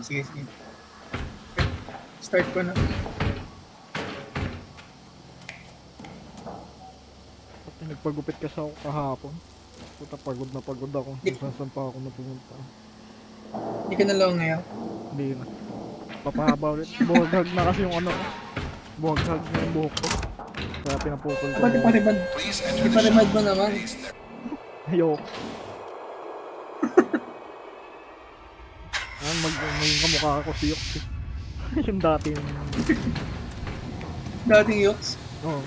Sige, sige. Start ko na. Pati nagpagupit kasi ako kahapon. Puta, pagod na pagod ako. Kung saan pa ako napumunta. Hindi ka na lang ngayon. Hindi na. Papahaba ulit. Buhaghag na kasi yung ano ko. Buhaghag na yung buhok ko. Kaya pinapukol ko. Ba't iparibad? Iparibad mo naman. Ayoko. May kamukha ako si Yox eh. Yung dati yung... Dating Yox. Oo.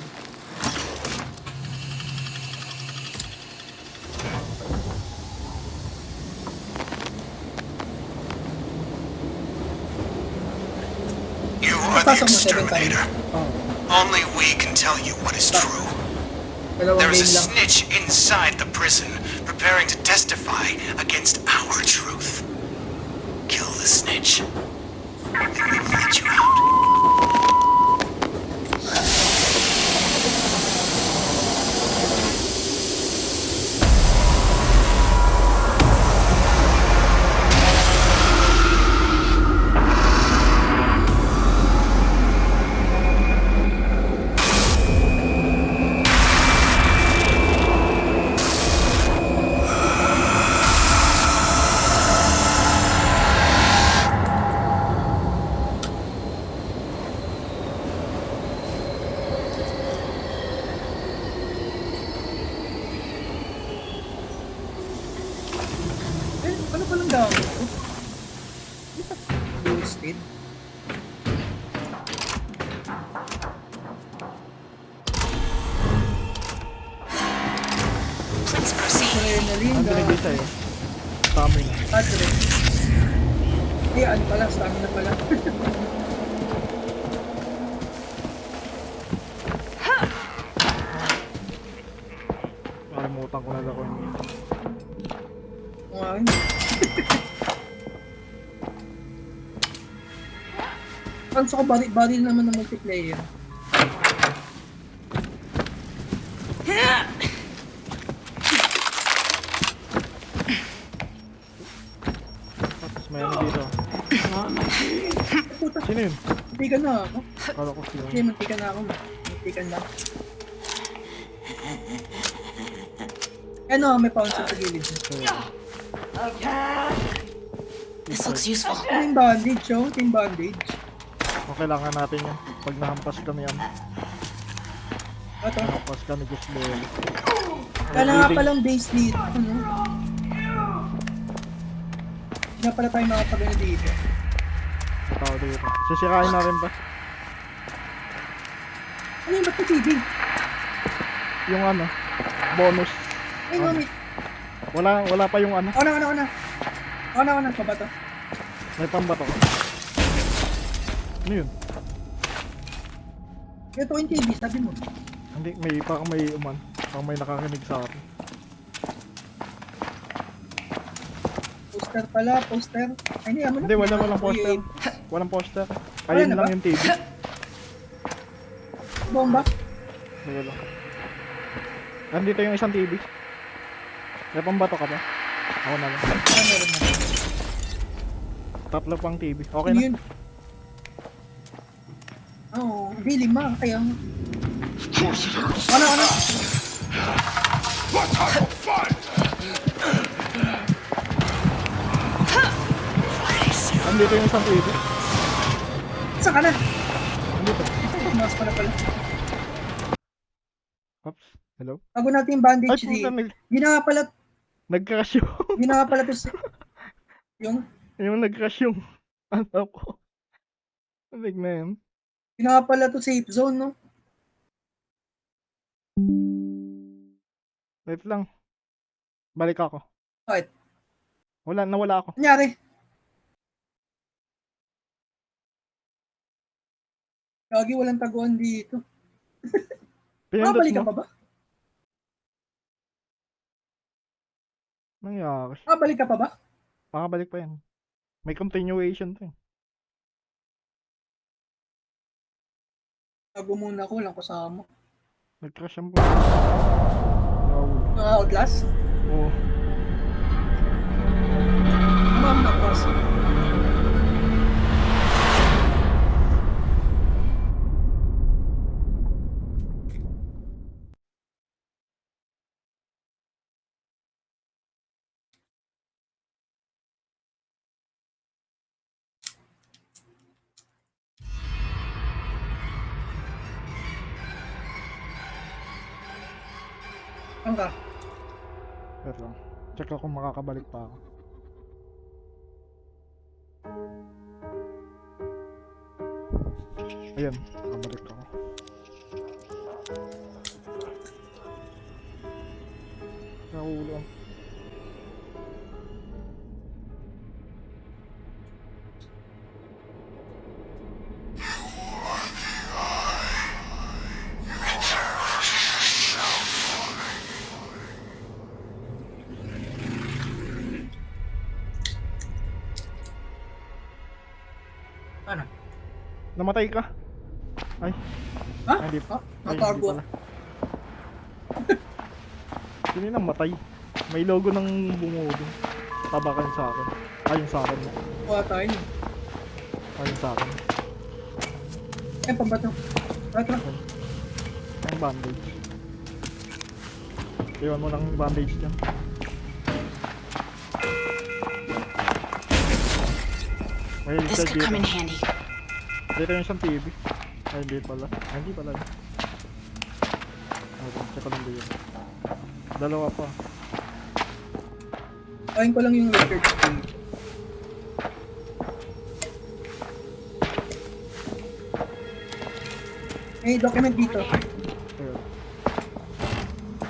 You are the Pasok mo 7 times. exterminator. Only we can tell you what is true. Dalawang There is a game lang. snitch inside the prison, preparing to testify against our truth. Kill the snitch, and we will let you out. Eh, ano palang gamit ko? Boosted. Please proceed. Adrenaline, Ang binigay sa'yo. Stamina. Adrenaline. Eh, ano pala? Stamina pala. Nakalimutan ko na lang kung ano. Kung akin. Panso ko baril naman ng multiplayer. Tapos may ano dito. Puta, Sino yun? muntikan na ako. Kala ko siya. Hindi, muntikan na ako. Muntikan lang. Ano, may pouncer sa gilid. This looks useful. Ano yung bandage, oh? Ito yung bandage. Kung kailangan natin yan. Pag nahampas kami yan. Ito. Nahampas kami Diyos Lord. Kala nga palang base dito. Ano? Hindi na pala tayo makapagano dito. Sa tao dito. Sisirain na rin ba? Ano yung ba't may TV? Yung ano? Bonus. Ay, mami. Wala pa yung ano. Ako na, ako na, ako na. Ako na, ako na. Pabato. May pambato ko. Ano yun? Ito yung TV, sabi mo. Hindi, parang may uman. Parang may nakakarinig sa akin. Poster pala, poster. Ay, hindi, Hindi, walang poster. Walang poster. Wala Ayun na lang ba? yung TV. Bomba. Sige lang. Nandito yung isang TV. May pambato ka ba? Ako na lang. Ah, meron na. Tatlo pang TV. Okay Ano na. yun? Oo, hindi, lima. Kaya nga. Ano, ano? Nandito yung isang TV. Saan ka na? Nandito. Mas pala pala. Oops. Hello? Bago natin yung Ay, bandage puta, dito. Yun na nga pala, nag-crash yung... yun na nga pala to yung, yung nag-crash yung... Ano ko. Big na yun. yun na nga pala to safe zone, no? Wait lang. Balik ako. Bakit? Nawala ako. Nangyari? Lagi walang taguan dito. Pinindot Balik ka mo. pa ba? Nangyari. Balik ka pa ba? Makabalik pa yan. May continuation to eh. Tago muna ako, walang kasama. Nag-crash ang po. Wow. Outlast? Oo. Ma'am na cross. Saan ka? Wait lang. Check ako kung makakabalik pa ako. Ayan, nakabalik ako. Nakulang. Ano? Namatay ka? Ay, Ha? hindi Ha? Ay, hindi Nakakargo pala. Sino yung namatay? May logo ng bumudong. Tabakan sa akin. Ayun sa akin mo. Kuha tayo niyo. Ayun sa akin. Eh, pambato. Tara. Ang bandage. Iwan mo ng bandage dyan. May This isa could dito. come in handy. Dito yung isang TV. Ay, hindi pala. Ay, hindi pala. Okay, check ko lang dito. Dalawa pa. Kain ko lang yung record screen. May document dito. Ayun.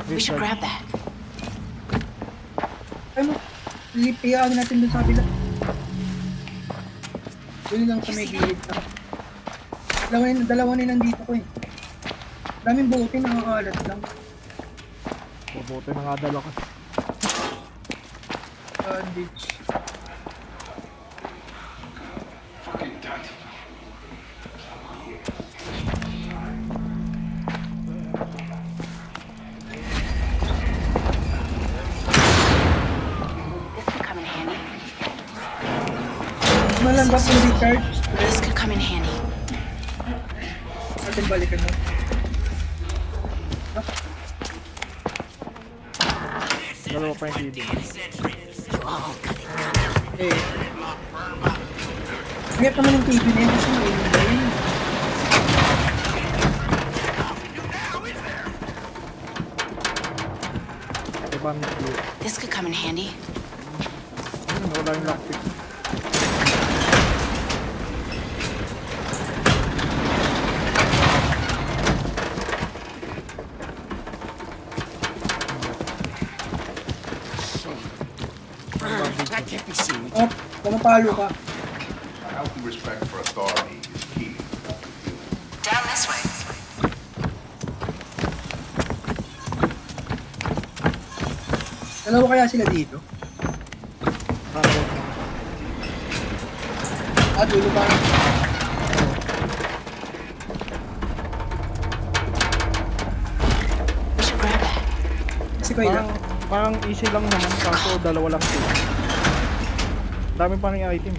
We should grab that. Ay mo, iyaan natin dun sa kabila. Yun lang sa may gilid na. Dalawa na nandito ko eh. Daming bote, nakakalat lang. Mabuti na nga dala ka. Bandage. This could come in handy. Malamba po recharge. This could come in handy. Natin balikan mo. Dalawa pa yung TV. Oh, got it. Eh. Kaya naman yung TV na yun kasi mainit na yun. May bandage dito. This could come in handy. Wala yung lockpick. That can't be seen. Oh, pumapalo ka. A healthy respect for authority is key. Down this way. Dalawa kaya sila dito? Nakakot. Dulo ba? We should grab that. Kasi ko ilang. Parang easy lang naman, kaso dalawa lang sila. Dami pa rin item.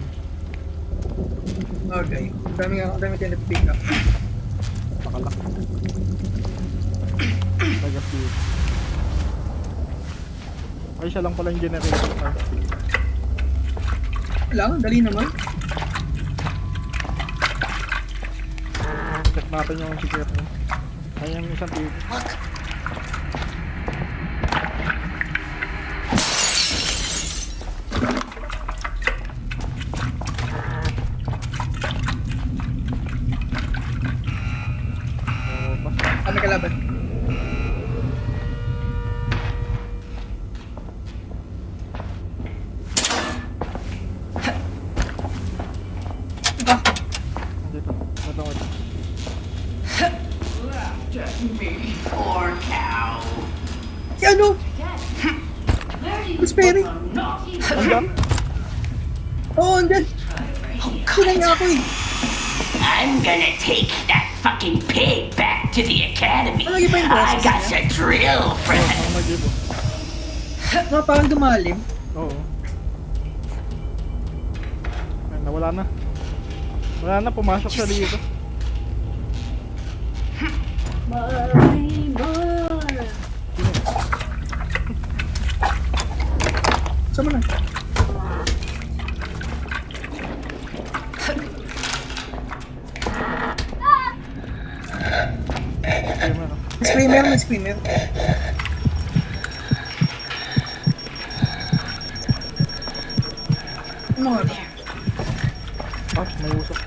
Okay. Dami tayo na-pick up. Nakalak. Tagas dito. Ay, siya lang pala yung generator. Wala, dali naman. Check natin yung secret room. Ayun yung isang TV. Look. Oo ba? Ano kalaban? Ah, Dito. Ito, ito. si ano? Miss Perry? Andyan? Oo, andyan. Oh, Sila God. niya ako eh. I'm gonna take that fucking pig back to the academy. Ano yung pa yung I process got niya? a drill for that. Ang mag-ibo. Mga parang dumalim. Oo. Ay, nawala na. Wala na, pumasok siya dito. Saan mo na? Ayun na. May screamer, may screamer. Ah, may usok.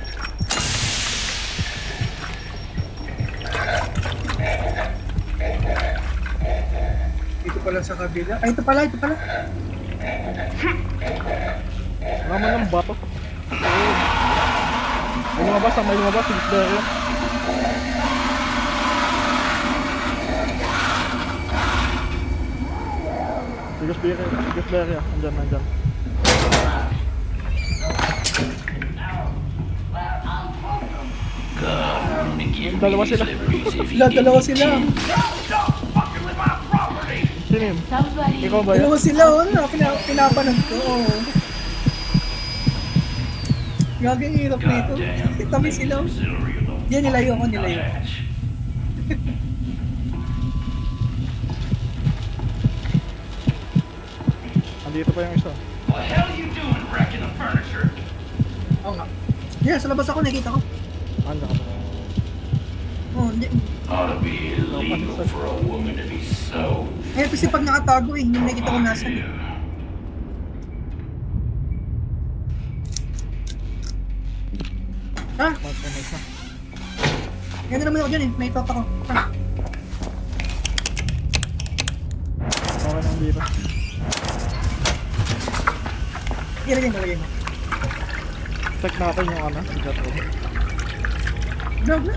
Dito pala sa kabila. Ay, ito pala, ito pala. Naman ng bato. May lumabas, may lumabas. Sige, Berry. Sige, Berry. Andyan, andyan. Dalawa sila. Dalawa sila. Sino yun? Ikaw ba yan? Dalawa sila, oh. Ano, pinapanag ko, oh. Gagawin hirap nito. Kami sila, oh. Yan, nilayo ako, nilayo. Andito pa yung isa. What the hell are you doing wrecking the furniture? Oo nga. Yeah, sa labas ako, nakita ko. Andyan ka ba? Oh, hindi. Ought to be illegal for a woman to be so. Eh, kasi pag nakatago eh, hindi nakita ko nasan eh. Ha? Mas na. Yan na naman ako dyan eh, may top ako. Ha? Okay nang dito. Ilagay mo, ilagay mo. Check natin yung ano. Gat room. Dog na.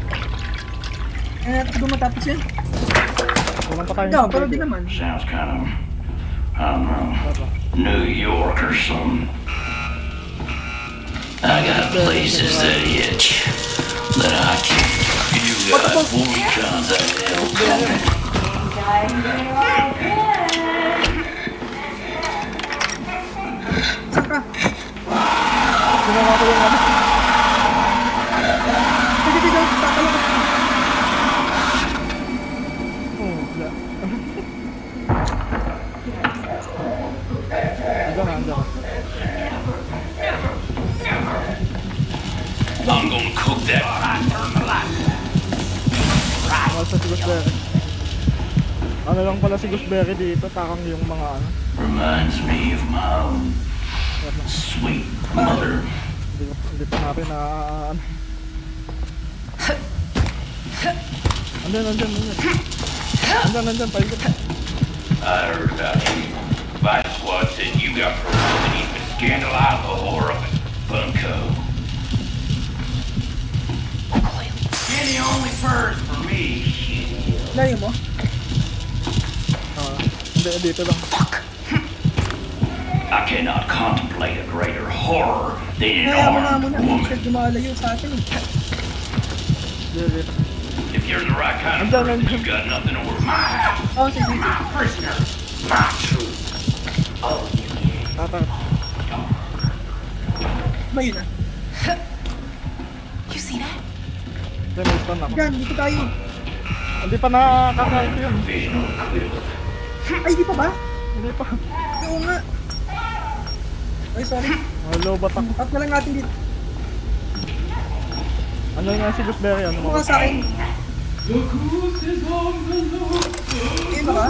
Eh, kung matapos yan. Walang patayin. Ikaw, pero di naman. Sounds kind of, I don't know, New York or something. I got places that itch that I can't. You got all kinds of hell coming. Saan ka? Ginawa ko yung ano. Sige, sige, tatalo ka. Wala. Andyan na, andyan na. I'm gonna cook that. Turn the light. Mahal sa si Gooseberry. Ano lang pala si Gooseberry dito, takang yung mga ano. Reminds me of my own sweet mother. Hindi pa natin na ano. Andyan. Andyan, paikot. I heard about you. Vice Squad said you got promoted and even scandalized the horror of it. Bunko. You're the only person for me. Layo mo. Hindi, dito lang. I cannot contemplate a greater horror than an Kaya mo armed na. woman. Kasi lumalayo sa atin eh. Dito. If you're the right kind of Andyan, person, you've got nothing to worry. My house, Oh, sige, sige. my prisoner, my truth. Tatang. Ba yun ah? You see that? May stun ako. Yan, dito tayo. Hindi pa nakakain ko yun. Vision clear. Ay, di pa ba? Hindi pa. Oo nga. Ay, sorry. Hello, batak. Tap na lang natin dito. Ano nga si Gooseberry? Ano Mukha sa akin. Ayun ba ba?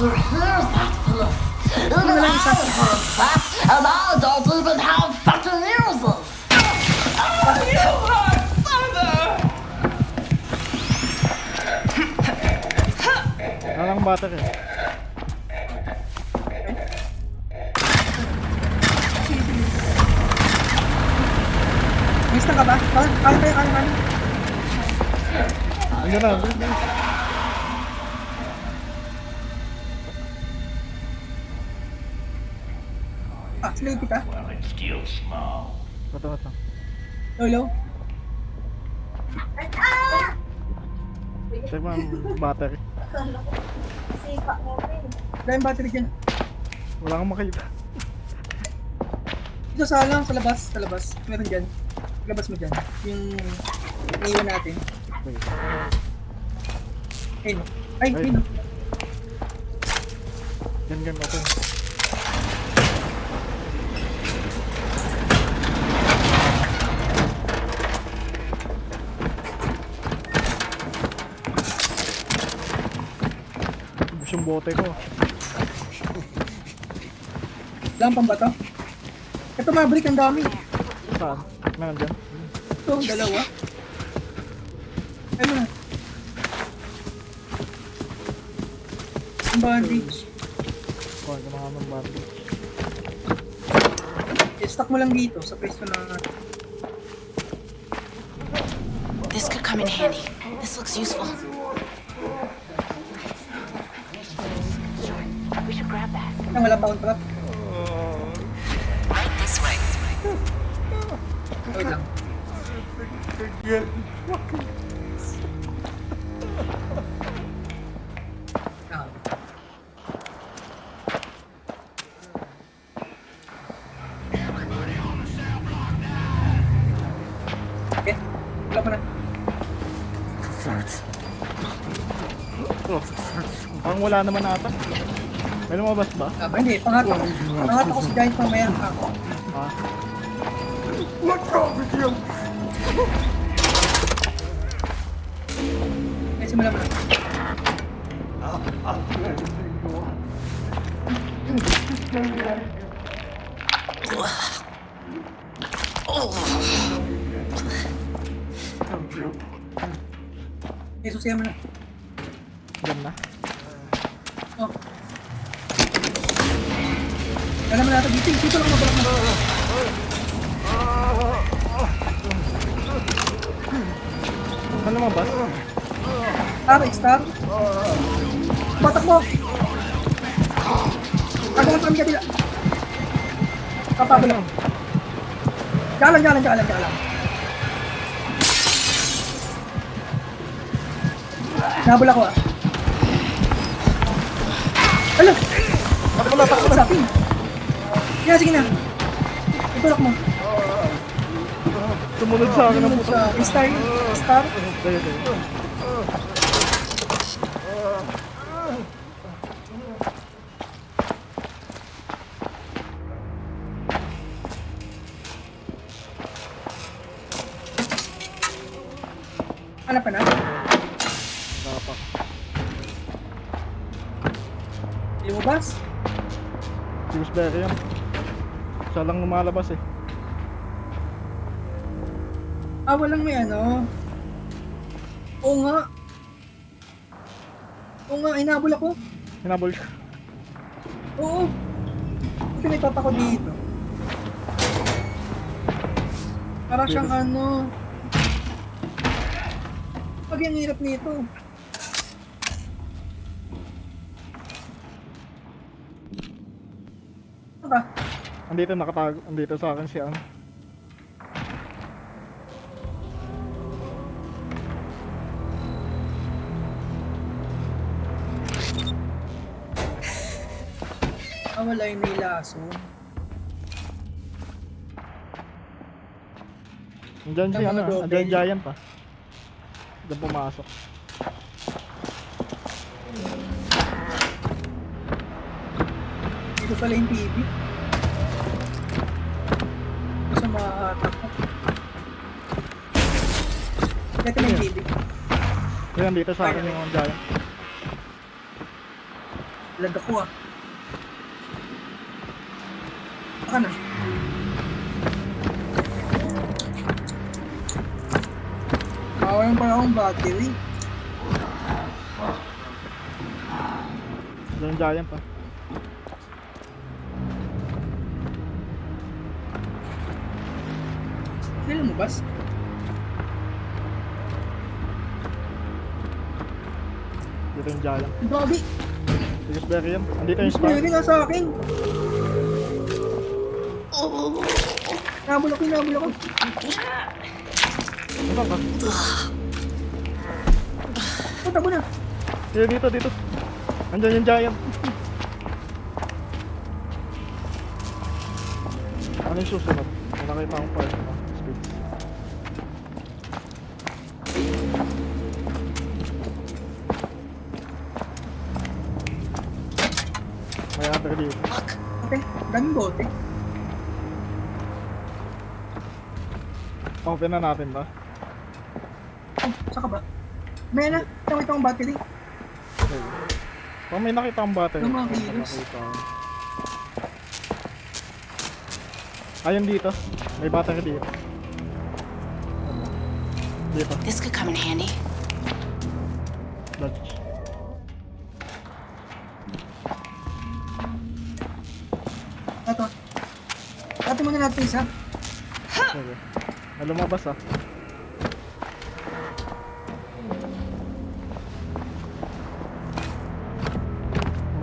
Here's that Phyllis. You Ano lang isa? know for a fact, and I don't even have fucking ears. Alang battery. Sige, sige. Miss na ka ba? Kaya tayo. Andyan na. Bilis. Ah, sinay kita. Well, it's still small. Bato. Hello? Check mo ang battery. Wala yung battery dyan. Wala kang makita. Dito sa lang, sa labas. Meron dyan. Labas mo dyan. Yung iniwan natin. Ayun. Ay, Ay. ayun. Gan open. Yung bote ko. Wala pang bato. Ito Maverick, ang dami. Saan? Meron dyan? Ito, dalawa. Ay mo na. Ang bandage. Kuha ka mga ng bandage. I-stack mo lang dito sa pwesto na This could come in handy. This looks useful. We should grab that. wala pa akong trap. Right this way. Wait lang. Ah. Okay, wala pa na. Parang wala naman ata. May lumabas ba? Ah, hindi, pangatlo. Pangatlo ko si Giant mamaya. Ako. Ah. Okay, simulan mo na. Okay, susiyan mo na. Diyan na. Oh. Alam mo natin, dito lang mabalak na. Saan lumabas? Star. Batak mo! Kagawa sa kami kabila. Kapabala. Jalan. Nabul ako ah. Alo! Takbo na sa akin. Sige na. Itulak mo. Sumunod sa akin ang puto. Star. Dali. Hanap ka na? Nakapak. Lumabas? Gooseberry yan. Siya lang lumalabas eh. Ah, walang may ano. Oo nga, inabol ako. Hinabol siya. Oo. Ito may papa ko dito. Para siyang ano. Pag yung hirap nito. Ano ba? Andito nakatago. Andito sa akin si Ann. Ah, wala yung may laso. Andyan si Ang mga ano, double. andyan giant pa. Diyan pumasok. Dito pala yung TV. Ito sa mga atak ko. Dito na yung TV. Yan dito sa akin yung giant. Lag ako ah. Baka na. Kawalan pala akong battery. Diyan yung giant pa. Sila mo bas? Dito yung giant. Grabe! Gooseberry yan. Andito yung Gusto star. nyo nga sa akin. Nabul ako. Saan ka? Punta mo na. Dito. Andyan yung giant. Ano yung susunod? May nakita akong part na speeds. May other dito. Ate, daming bote. Open na natin ba? Oh, saka ba? May na, ito ang battery. Kung may nakita akong battery. Yung mga kung may kilos. nakita akong- Ayun dito. May battery dito. Dito. This could come in handy. Dodge. Ito. Ate muna natin isa. Sige. Ay, lumabas ah.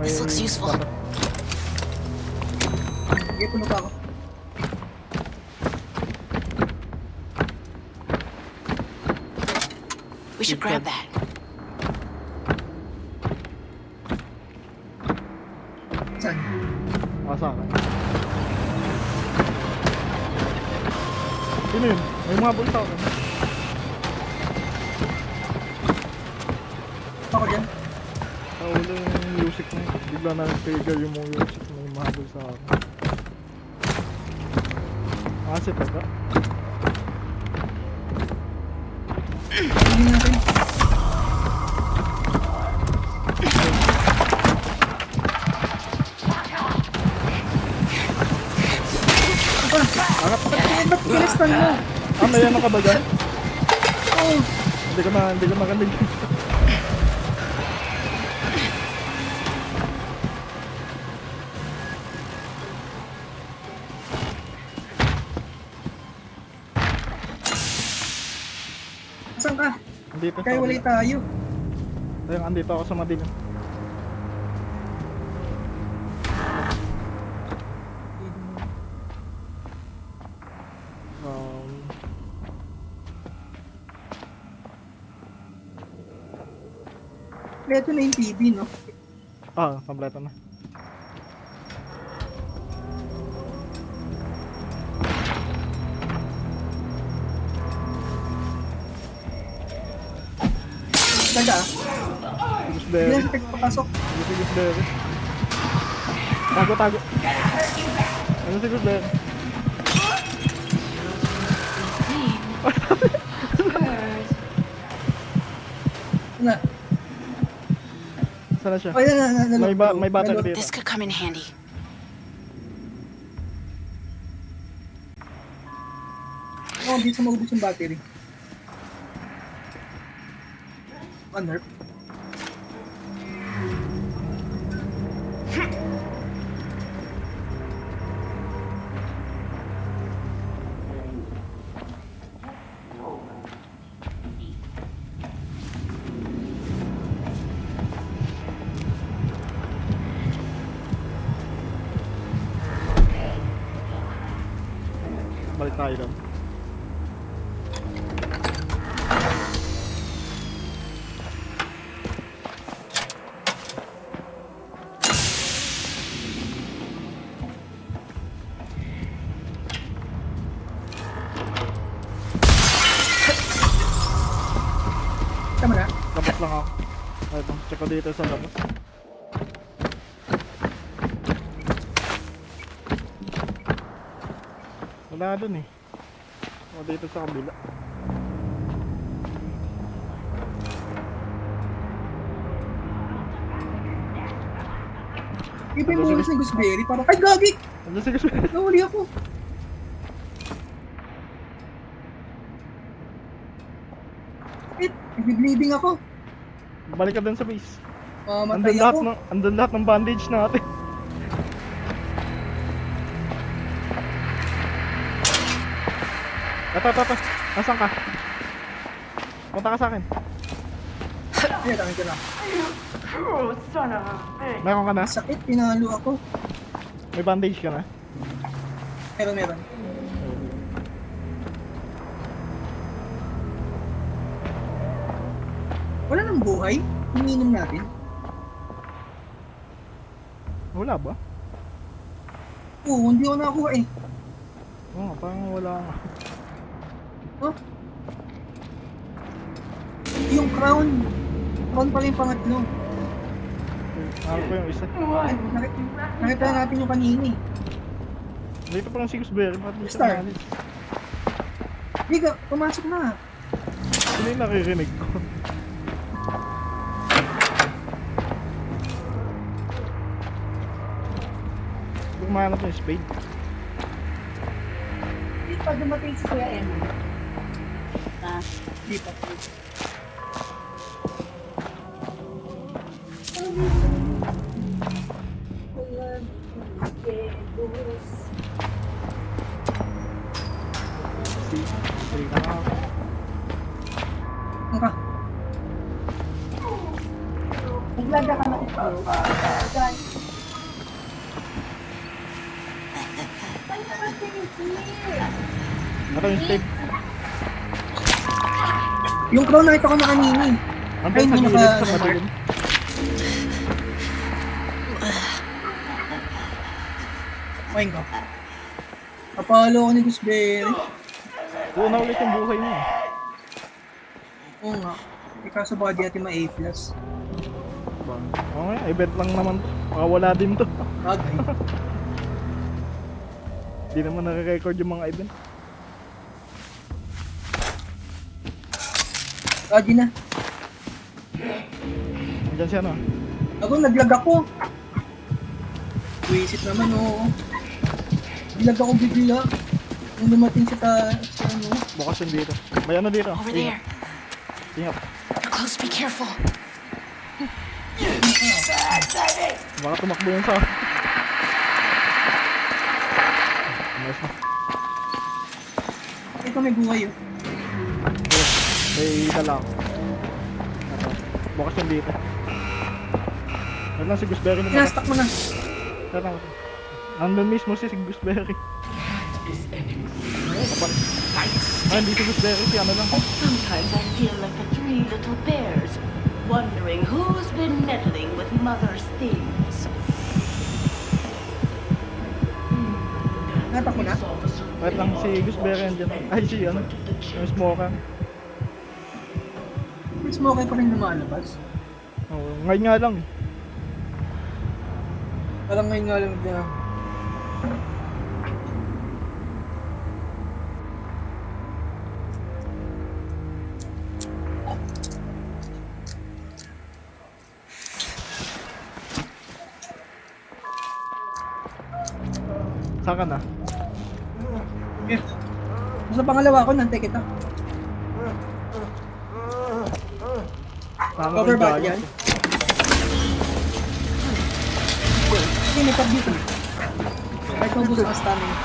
This looks useful. Sige, puno pa ako. We should grab that. Saan? Sa akin. Sino yun? May mga bulsa ako. Ako dyan. Naulo yung music na yun. Bigla na trigger yung mga music. May mga bulsa ako. Asset ba? Hindi natin. Ba't kinistan mo? May ano ka ba dyan? Oo. Hindi ko makalinig. Saan ka? Andito. Kaya wala tayo. Ayun, andito ako sa madilim. Ito na yung TV, no? Kompleto na. Taga. Gusberry. Hindi na siya papasok. Gusberry. Tago. Ano si Gusberry? Na. Saan na siya? Oh, yan. May battery dito. This could come in handy. Oo, dito sa maubos yung battery. Nerf. Balik tayo doon. Tama na. Labas lang ako. Ito, check ko dito sa labas. Wala dun eh. O dito sa kabila. Iba yung bukas ng Gooseberry. Parang, ay gagi! Ano si Gusberry? Nahuli ako. Nag-bleeding ako. Balik ka dun sa base. Matay ako. Andun lahat ng bandage natin. Ito. Nasaan ka? Punta ka sa akin. Ay, dami ko lang. Meron ka na? Sakit, pinalo ako. May bandage ka na? Meron. Wala nang buhay. Ininom natin. Wala ba? Oo, hindi ko nakuha eh. Oo, parang wala nga. Oh. Yung crown. Crown pala yung pangatlo. Nakal ko yung isa. Nakita natin yung kanina eh. Dito pa lang si Gusberry. Bakit di siya Star. umalis? Diga, pumasok na. Ano yung naririnig ko? Hindi ko mahanap yung spade. pa dumating si Kuya Emmy. Ah, Di pa. Sige na nga ako. Ano ka? naglaga ka na ito. Gan. Ito yung tape. Yung crown nakita ko na kanina eh. Andun sa Ay, gilid naka- sa madilim. Kumain ka. Kapalo ko ni Gooseberry. Buo na ulit yung buhay niya. Oo nga. Ikaso baka di natin ma-A+. Okay, event lang naman to. Makawala din to. Bagay. Di naman nare-record yung mga event. Ready na. Andiyan siya no. Ako, naglag ako. Wisit naman, oo. Naglag ako bigla. Nung dumating sa ano. Bukas yung dito. May ano dito. Over there. Ingat. They're close. Be careful. Baka tumakbo yun sa... Nice na. Ito may buhay yun. May dala ako. Ito. Bukas yung dito. Yan lang si Gooseberry naman. Kinastock mo na. Yan lang. Nandun mismo si Gooseberry. Ay, hindi si Gooseberry. Si ano lang. Sometimes I feel like the three little bears, wondering who's been meddling with Mother's things. Natak mo na. Wait lang, si Gooseberry andyan. Ay, si ano. Yung smoker. May smoke pa rin lumalabas. Oo, ngayon nga lang. Parang ngayon nga lang na. Saan ka na? Yeah. Sa pangalawa ko, nantay kita. Saan Cover ka back dyan? yan. Hindi, may pag dito. Kahit maubos ang stamina.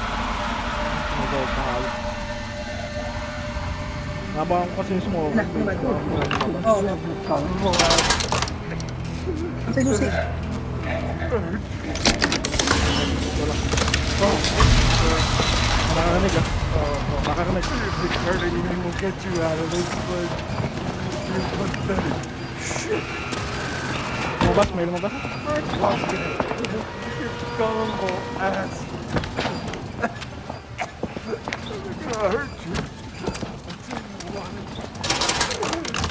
Nabangan ko kasi yung smoker. Anak naman. Oo, no. Ang susi. Nakakarinig ah. Nakakarinig. Lumabas, may lumabas.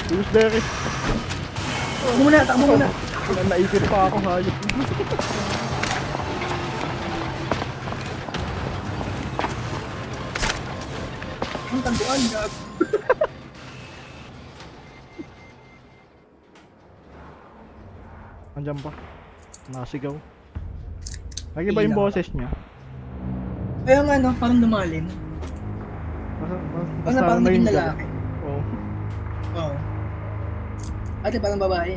Gooseberry. Takbo muna, takbo muna. Naisip pa ako hayop. Ang taguan, gag. Andiyan pa. Nasigaw. Nag-iba yung boses niya. Kaya nga, no, parang lumalin. Parang naging lalaki. Oo. Oo. Ate, parang babae.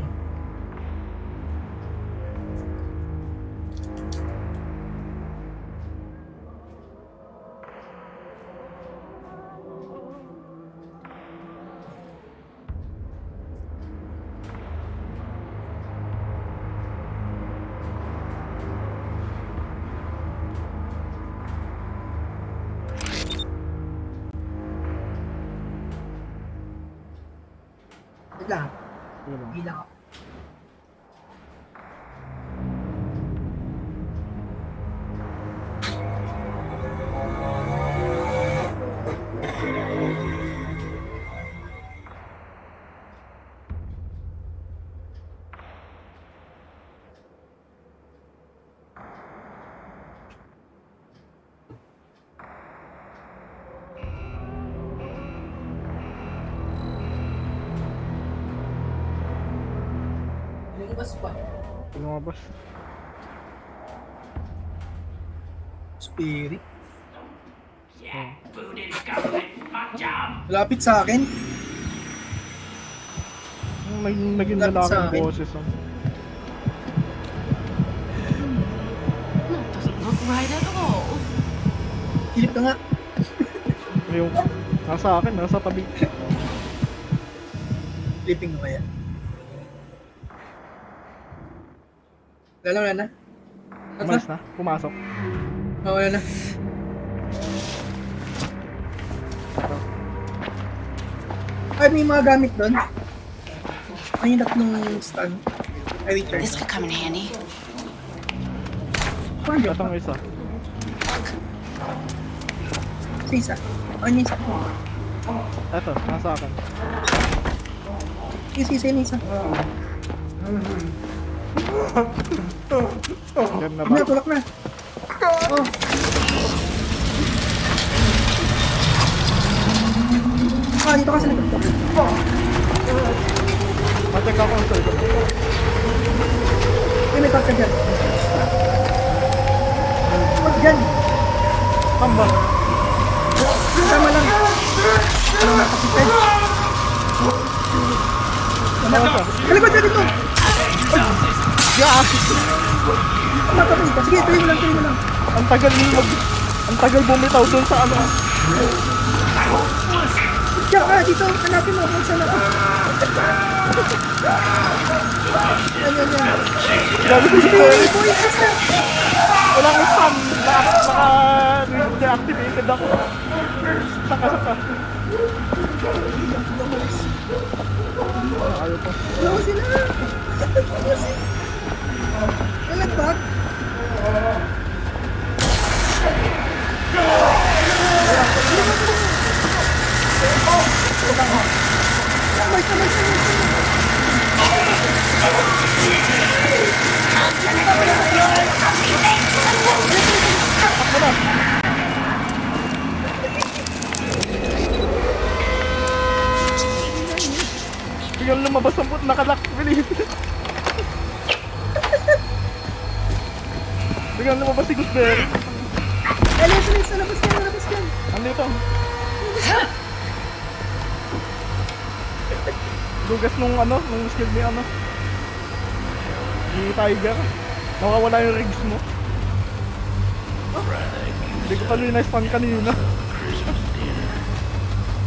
Wait lang. Sige lang. Bilang ako. Lumabas pa. Lumabas. Spirit. Booted government fuck job. Lapit sa akin. Naging Lapit lalaki sa ang akin. boses. Oh. That doesn't look right at all. Hilip ka nga. Yung nasa akin, nasa tabi. Flipping mo kaya. Wala na. Umalis na, pumasok. Wala na. Ay, may mga gamit doon. Ay, yung tatlong stun. Ay, Richard. This could come in handy. Parang dyan. Itong isa. Isa. Ano yung isa? Eto, nasa akin. Isa, yung isa. Yan na ba? Tulak na, tulak na. Oh. Dito ka sa likod ko. Matek ako sa ito. Ay, may kaka dyan. Huwag dyan. Tamba. Tama lang. Ano na kapitay? Ano ka? Kalikod dyan dito. Yeah! Matapay ka. Sige, tuloy mo lang. Ang tagal bumitaw dun sa ano. Diyan ka, dito. Hanapin mo kung saan ako. Yan. Grabe ko Sige, siya. boy, isa. Walang spam. Naka-deactivated ako. Saka. Ayaw pa. Wala sila. Nalagpak. Sabay. Biglang lumabas ang put, nakalock. Bilis. Biglang lumabas si Gooseberry. Labas ka. Andito. Dugas nung skill ni ni Tiger. Nakawala yung rigs mo. Hindi ko tuloy na-spawn kanina.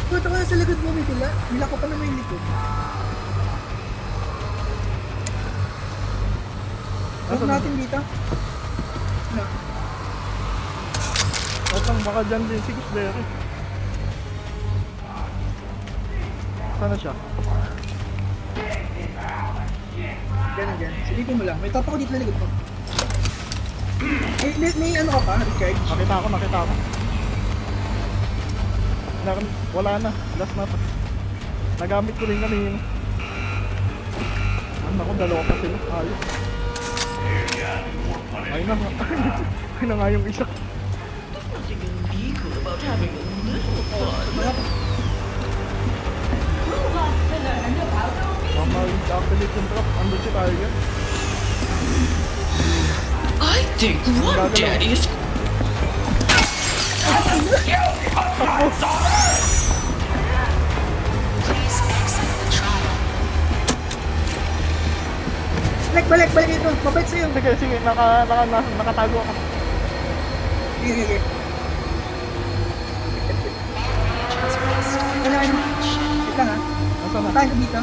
Puto ka sa likod mo, Mitila. Nila ko pa na may likod. Huwag natin dito. No. Otang baka dyan din si Gooseberry. Sana siya? Ganun. Silipin mo lang. May top ako dito na likod mo. May ano ka pa, Richard? Nakita ako. Wala na. Last na pa. Nagamit ko rin kanina. Ano ko, dalawa pa sila. Ayos. Ayun na nga. Ayun na nga yung isa. Nothing illegal about having a little fun. Mama, yung activate yung drop. Andun si Tiger. I think one daddy is Balik ito. Mabait sa'yo. Sige. Nakatago ako. Sige. Kailangan mo. Wait lang ha. Nasaan na? Tayo ka dito.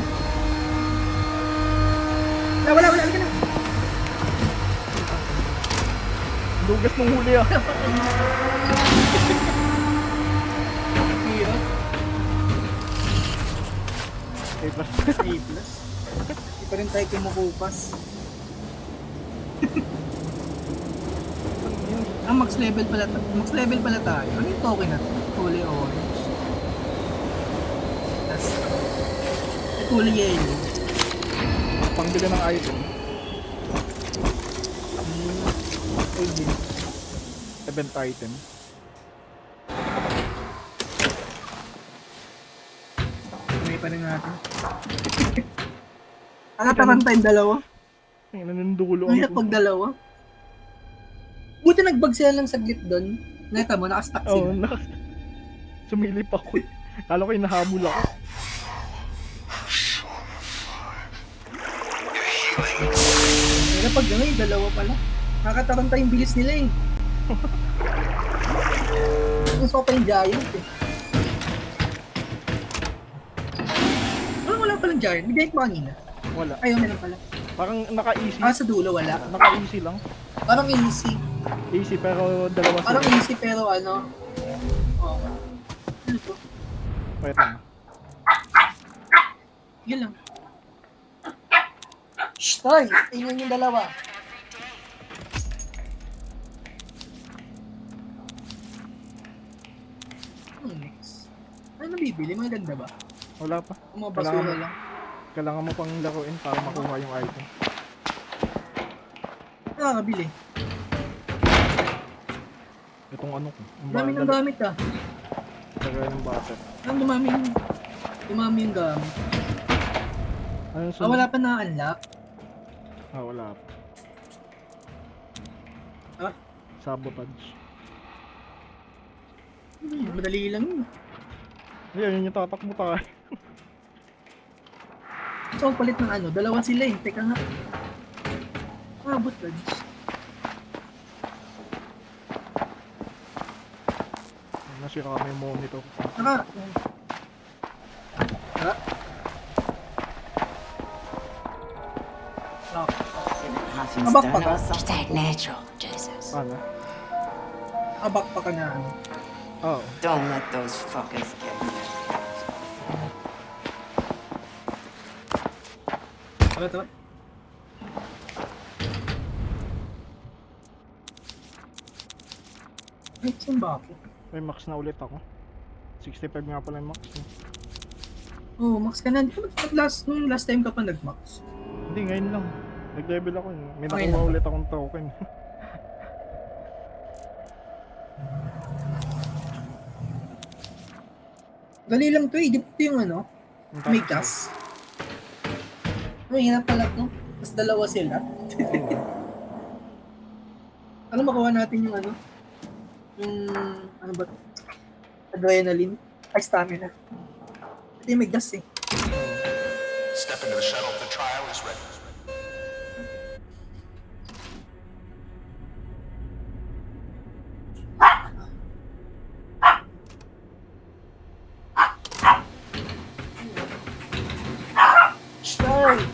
Wala. Alika na. Dugas nung huli ah. Hirap. A+. Hindi pa rin tayo kumukupas. Max level pala tayo. Ano yung token na to? Holy orange. That's holy yellow. Pangbili ng item. Event item. May pa rin natin. Taran dalawa. Ay, nanindulo Ay, ako. pag dalawa. Buti nagbag sila lang saglit doon. Nakita mo, nakastack Oo, sila. Sumilip ako. Kala ko hinahabol ako. Pero pag gano'n, yung dalawa pala. Nakataranta yung bilis nila eh. Gusto ko pa yung giant eh. Wala palang giant. May giant ba kanina? Wala. Ayaw meron pala. Parang naka-easy. Sa dulo wala. Naka-easy lang. Parang easy. Easy pero dalawa Parang sila. easy pero ano. Oh. Ano to? Wait lang. Yun lang. Shh, Toy! Tingnan yung dalawa. Next. Ano nabibili? Maganda ba? Wala pa. Kung mga basura lang. Kailangan mo pang laruin para makuha yung item. Nakakabili. Itong ano ko. Dami ng gamit ah. Tagay ng butter. Ang dumami yung gamit. Ano Ah, wala pa na-unlock. Wala pa. Ah? Sabotage. Madali lang yun. Ayan, yun yung tatakbo tayo. So, ang palit ng ano, dalawa sila eh. Teka nga. Sabotage. Nasira kami yung monitor. Ah. Abak pa ka? Just act natural, Jesus. Ano? Abak pa ka na ano. Oo. Don't let those fuckers get you. Tara, tara. Ay, saan ba ako? May max na ulit ako. 65 nga pala yung max. Oh, max ka na. Nung last time ka pa nag-max. Hindi, ngayon lang. Nag-level ako. May Okay nakuha lang. ulit akong token. Dali lang to eh. Di ba yung ano? May gas. Ay, hirap pala to. Mas dalawa sila. Ano makuha natin yung ano? Yung ano ba? Adrenaline. Ay, stamina. Hindi may gas eh. Step into the shuttle. The trial is ready. Stay!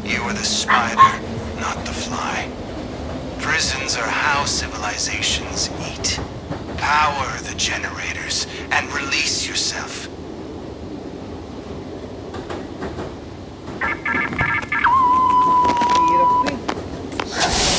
You are the spider, not the fly. Prisons are how civilizations eat. Power the generators and release yourself. Hirap to eh.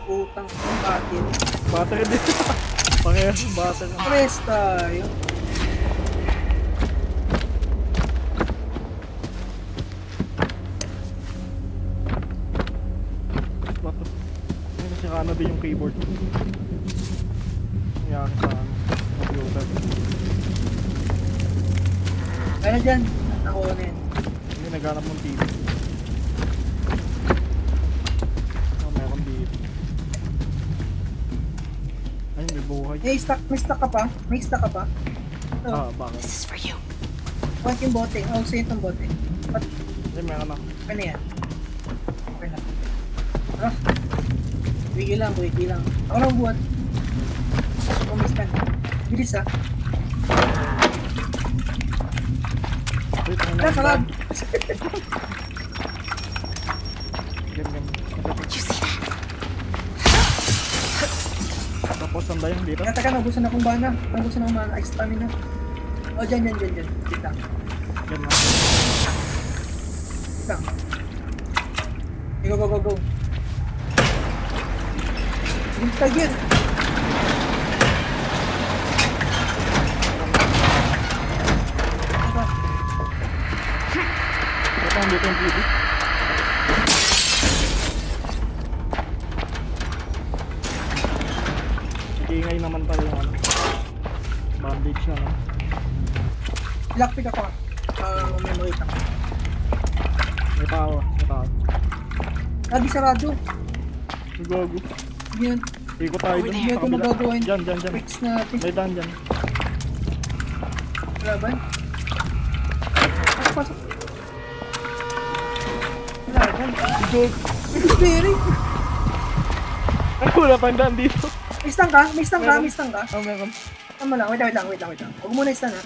Putang bakit? Battery din. Pangayas yung battery. Press tayo. Bato. Ay, nasira na din yung keyboard. Nangyari sa computer. Kaya dyan. Nakuha na yan. Hindi naghanap ng TV. Meron dito. Ay, may buhay. May stock ka pa? May stock ka pa? Ito. Bakit? This is for you. Huwag yung bote. Oh, sa'yo itong bote. At Hindi, meron ako. ano yan? Okay na. Bigay lang. Ako lang buhat. Kumistan. Bilis ah. Wait, ano Wala, na? sarad. Ganyan. Did you see that? Tapos ang dayang dito. Teka, naubusan akong mana. Naubusan akong mana. Ay, stamina. O, dyan. Wait lang. Yan na. Wait lang. Go. Bilis tayo, Gil. Ito ang dito yung TV. Nag-iingay naman pala yung ano. Bandage na no. Lockpick ako ah. Memory tank. May tao. Lagi sarado. Gago. Hindi yun. Ikot tayo dun. Hindi Sa ito kabila. magagawa yung Dyan. tricks natin. May daan dyan. Laban. Pasok. Laban. Gago. Very. Wala pang daan dito. May stang ka? May stang ka? Oh, meron. Tama lang. Wait lang. Huwag mo na stang ha.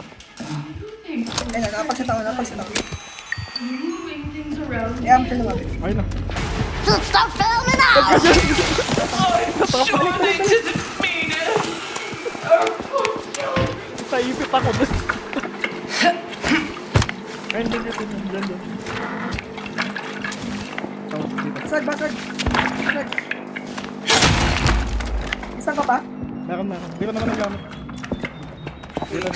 Ayun na, napagsit ako. Eh, am ka lumapit. Ayun na. Stop filming now! Naipit ako dun. Ayun, dyan. Tapos dito. Basag. Stang ka pa? Meron. Hindi ko naman nagamit. Dito.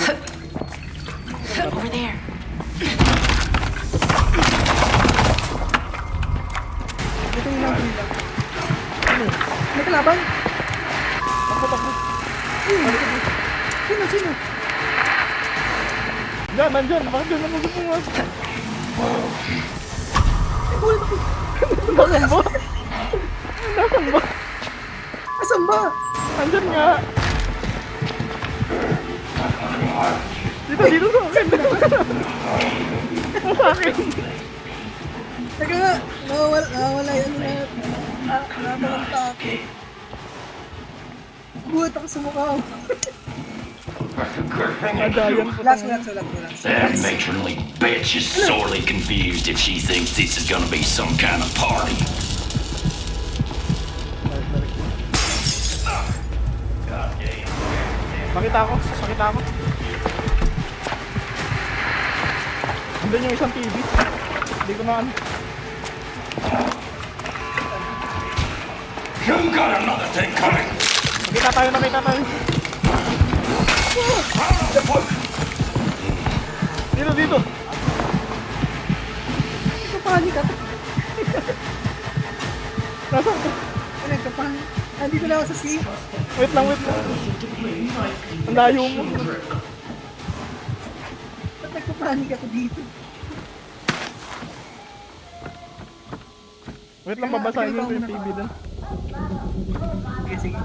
Over there. Ito yung lang. May kalaban? Takbo. Sino? Dyan, nandyan. Bakit dyan naman gumawa? Nasaan ba? Asan ba? Andyan nga. Dito sa akin. Sa akin. Teka nga, nawawala yung nabalang tako. Buhat ako sa mukha ko. Nadayan po. Relax. That matronly bitch is sorely confused if she thinks this is gonna be some kind of party. Makita ako. Andun yung isang TV. Hindi ko na ano. You got another thing coming. Nakita tayo. Dito. Nagkapanik ako. Nasaan ka? Nagkapanik. Andito na ako sa sea. Wait lang. Ang layo mo. Ba't nagkapanik ako dito? Wait lang, babasahin ko yung TV dun. Sige.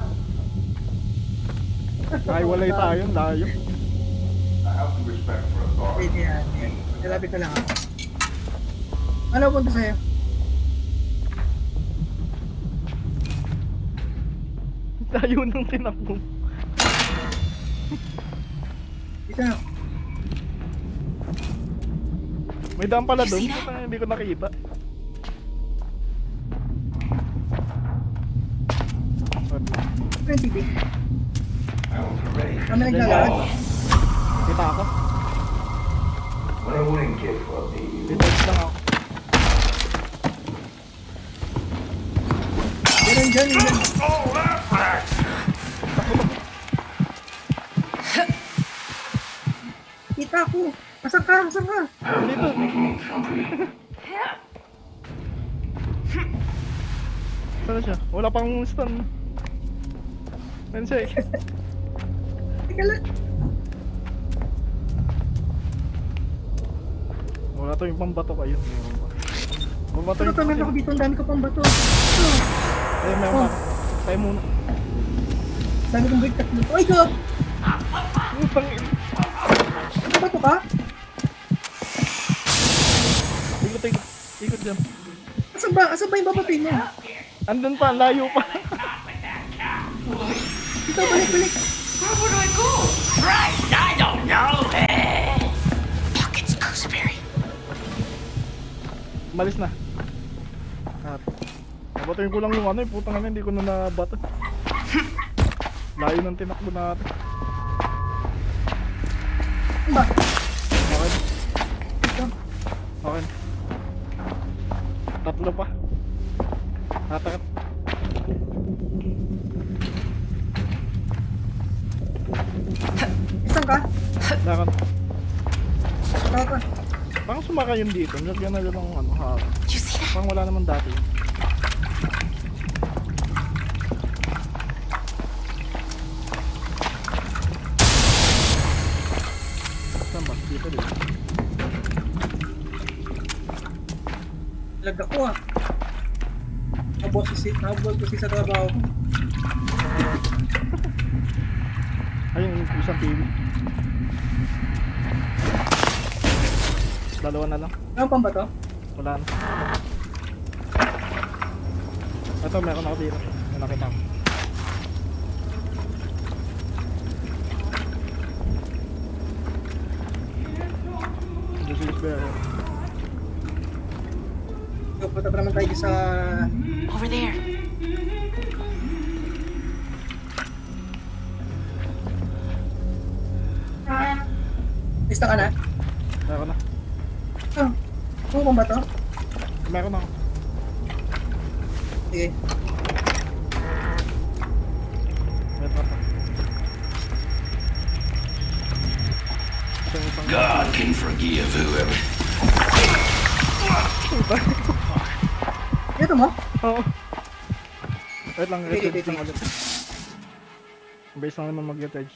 Ay, walay tayo. Ang layo. Pwede yan. Malapit na lang ako. Ano punta sa'yo? Layo nung tinakbo. Dito na. May daan pala dun. Hindi ko nakita. Ito yung TV. Kami naglalakad. Kita ako. Dito lang ako. Yan dyan. Kita ko. Asan ka? Dito. Saan siya? Wala pang stun. Handshake. Teka lang. Wala to yung pambato kayo. Meron pa. Pambato Ano yung meron ako dito? Ang dami ko pang bato. Eh, meron pa. Tayo muna. Dami kong break tatlo. Ay, God! Utang ina. Ano bato ka? Ikot dyan. Asan ba yung babatoy mo? Andun pa, layo pa. Dito, balik. Where do I go? Malis na. At, nabatayin ko lang yung ano, putang ina, hindi ko na nabata. Layo ng tinakbo natin. Ba? Okay. Okay. Tatlo pa. Tatakot. Isang ka? Lakad. Taka. Parang sumaka yun dito. Nilagyan na lang ng ano, haka. You see that? Parang wala naman dati. Saan ba? Dito din. Lag ako ah. Nabot kasi sa trabaho ko. Ayun, isang TV. Dalawa na lang. Ano pang ba to? Wala na. Ito, meron ako dito. May nakita ko. This is better. Punta pa naman tayo sa... Over there. Lista ka na? Meron na. Ah, ano pang ba to? Meron na ako. Sige. Meron na pa. Isang God can forgive whoever. Ito mo? Oo. Wait lang, Wait, recharge wait, lang wait. ulit. Base lang naman mag-recharge.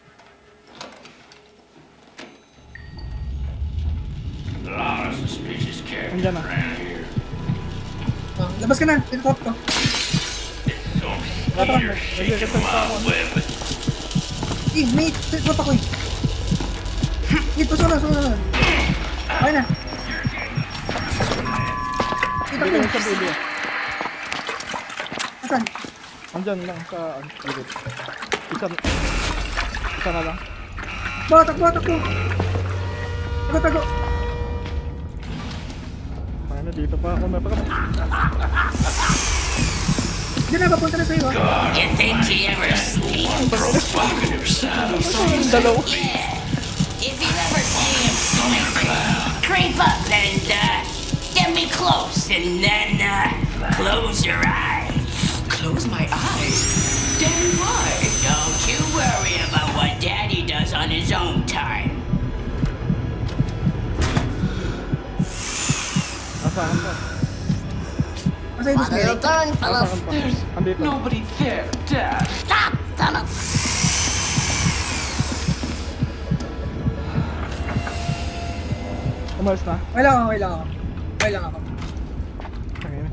A lot of suspicious characters Andyan na. around here. Ah, labas ka na. Ito ko. Wala You're pa. shaking my weapon. Eh, mate. Ito pa ko eh. Ito, sunod. Okay na. Kita Hindi ko. ko sa baby. Asan? Andyan lang sa gilid. Isa na lang. Batak ko. Tago. Ano, dito pa ako. May pagkakas. Hindi na, papunta na sa'yo ah. You think you ever sleep? Provocative sounds. Dalawa. If you ever see him sleep, creep up and get me close, and then close your eyes. Close my eyes. Daddy, why? Don't you worry about what Daddy does on his own time. Nasaan ka? Masaya doon, Mary. done, Nasaan pa? Andito. Nobody there, Dad. Stop, son of... Umalis na. Okay lang ako. Tangina.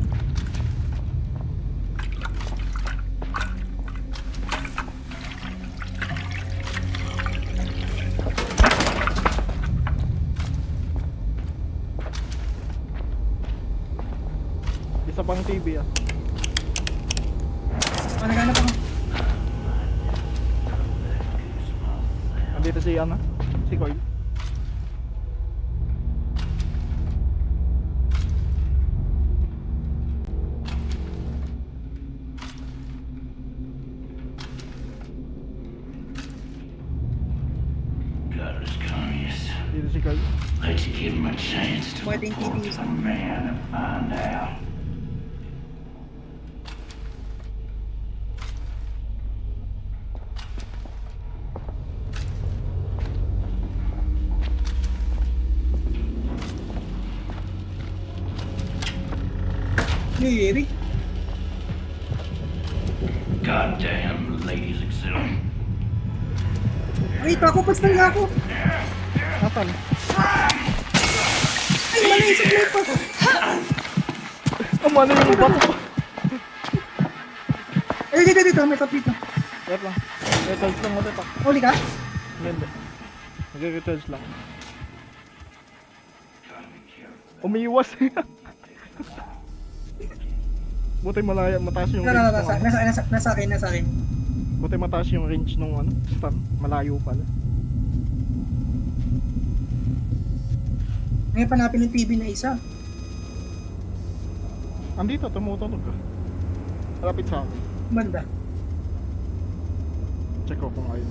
Isa pang TV ah. Naghanap ako. Andito si Ana. Si Koy. Godless communist. Dito si Koy. Let's give him a chance to Pwedeng report TV. the man and find out. Mary. Goddamn ladies auxiliary. Nakita ko, basta nga ako. Nasaan? Ay, mali sa plate pa. Umano yung bato. Ay, dito. May top dito. Wait lang. Recharge lang ulit ah. Huli ka? Hindi. Nag-recharge lang. Umiiwas. Buti malaya, mataas yung range nung ano. Nasa akin. Buti mataas yung range nung ano, stun. Malayo pala. Ngayon panapin yung TV na isa. Andito, tumutunog ka. Malapit sa akin. Banda. Check ko kung ayun.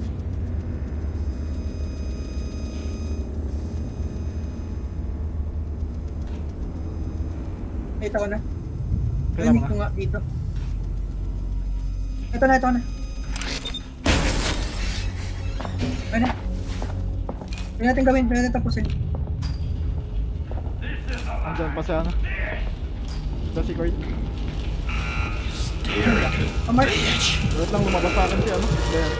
Nakita ko na. Kailan Narinig mo ko na? nga dito. Ito na, ito na. Ayun na. Pwede natin gawin, pwede natin tapusin. Andyan pa siya, ano? Ito si Coy. Oh, Mark. Wait lang, lumabas sa akin si ano? There.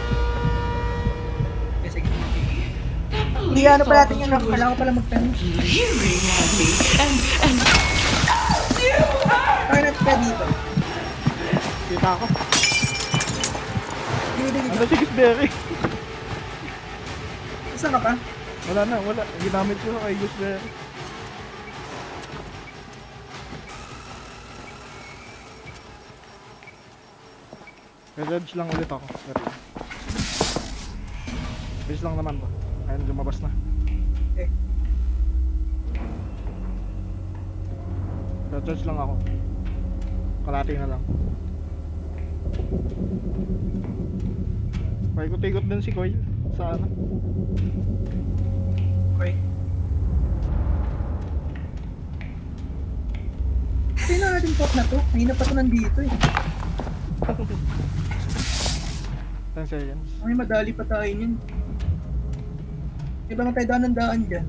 Okay, sige. Hindi ano pa natin yun, kailangan ko pala mag-pen. Kaya natin kaya dito. Kita ako. Dito, dito. Ano si Gooseberry? Saan ka pa? Wala na, wala. Ginamit ko na kay Gooseberry. Redge lang ulit ako. Base lang naman ba? Ayun, lumabas na. Okay. Redge lang ako. Kalati na lang. Paikot-ikot din si Koy sa ano. Okay. Hindi na natin pot na to. Kanina pa to nandito eh. 10 seconds. Ay, madali pa tayo yun. Iba nga tayo daan ng daan dyan.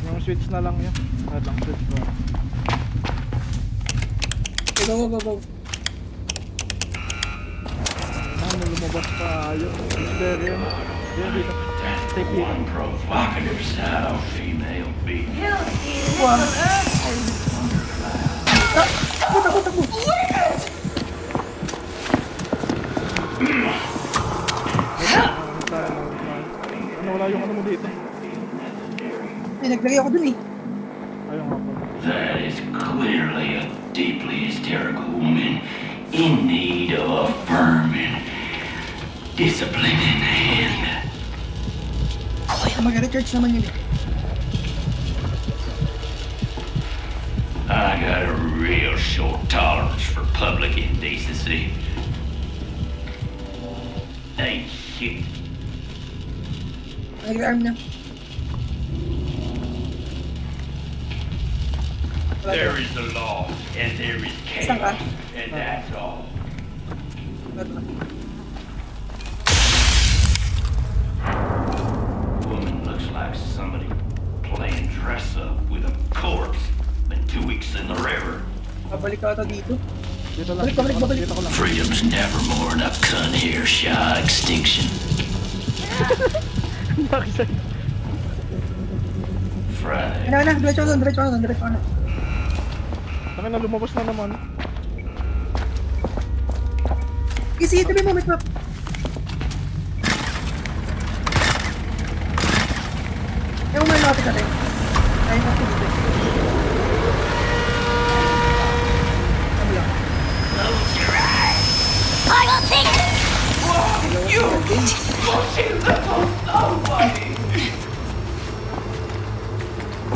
Yung switch na lang yun. Wait lang, switch ko. Okay, go, go, go, go. Ano, lumabas pa yun. Gooseberry yun. Yun dito. Take it. One provocative shadow female being. Wow. Takbo, takbo, takbo. Ano, wala yung ano mo dito? Ay, naglagay ako dun eh. Ayun nga po. That is clearly a deeply hysterical woman in need of a firm and disciplining hand. Mag-recharge naman yun eh. I got a real short tolerance for public indecency. Hey, shit. Nag-rearm na. Wala There to. is the law, and there is Saan ka? chaos, and that's all. Wala to. Woman looks like somebody playing dress up with a corpse. Been 2 weeks in the river. Babalik ka ata dito. Dito lang. Balik, babalik. Dito ko lang. Freedom's never more than a cunt here, shy extinction. Nakisa. Friday. Ano na, diretso na, diretso na, diretso na. Taka na, lumabas na naman. Kasi ito may moment map. Ewan mo yung natin natin. Kaya natin dito. Ano lang. Close your eyes. I will take it.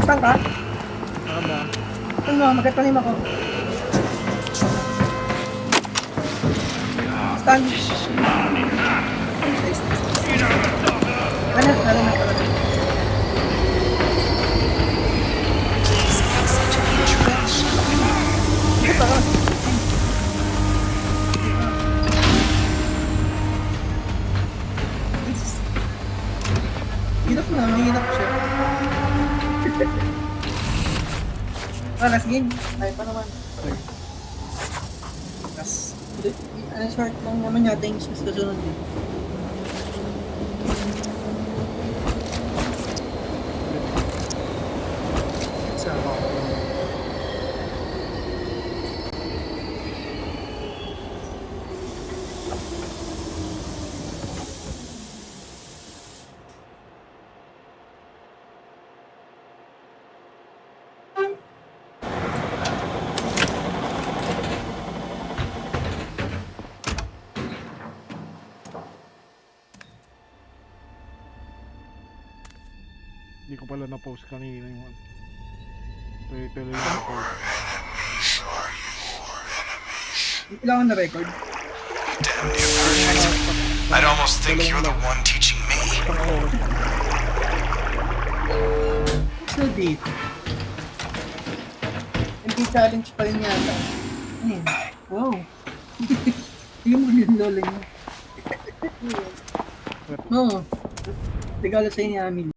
Saan ka? Saan ba? Ano, magkatanim ako. Stand. This is not enough. Nice, nice, nice. Ano, lalo na, lalo na. Ito ka. Hinap na, mahinap siya. Last game. Ay pa naman. Last. Ano, short lang naman yata yung susunod eh. Sa Hindi ko pala na-post kanina yung ano. Tuloy-tuloy yung na-post. Kailangan na record. Damn near perfect. I'd almost think you're the one teaching me. So deep. Hindi challenge pa rin yata. Ayun. Wow. Tingnan mo yung lola niya. Oo. Regalo sa'yo ni Amin.